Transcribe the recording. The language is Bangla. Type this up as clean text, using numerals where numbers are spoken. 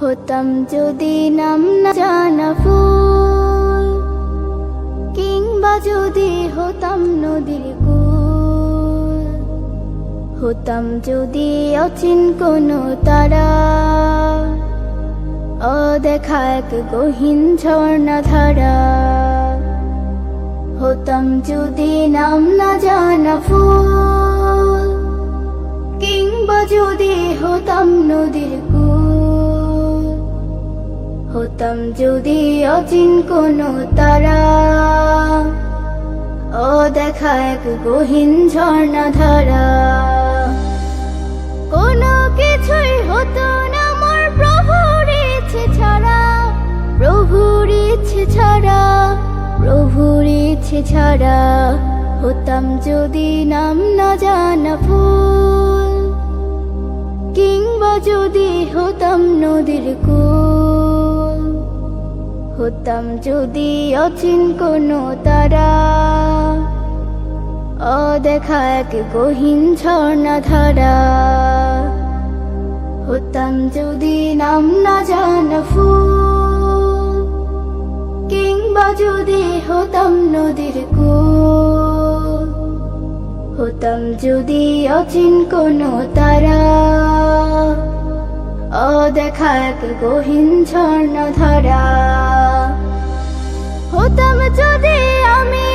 হতাম যদি নাম না জানা ফুল, কিংবা যদি হতাম নদীর কূল, হতাম যদি অচিন কোনো তারা, অদেখা এক গহীন ঝর্ণা ধারা। হতাম যদি নাম না জানা ফুল, কিংবা যদি হতাম নদীর কূল, হতাম যদি অচিন কোনো তারা, অদেখা এক গহীন ঝর্ণা ধারা। কোনো কিছুই হতো না মোর প্রভুর ইচ্ছে ছাড়া, প্রভুর ইচ্ছে ছাড়া, প্রভুর ইচ্ছে ছাড়া। হতাম যদি নাম না জানা ফুল, কিংবা যদি হতাম নদীর কূল, হতাম যদি অচিন কোনো তারা, অদেখা এক গহীন ঝর্ণা ধারা। হতাম যদি নাম না জানা ফুল, কিংবা যদি হতাম নদীর কূল, হতাম যদি অচিন কোনো তারা, অদেখা এক গহীন ঝর্ণা ধারা। হতাম যদি আমি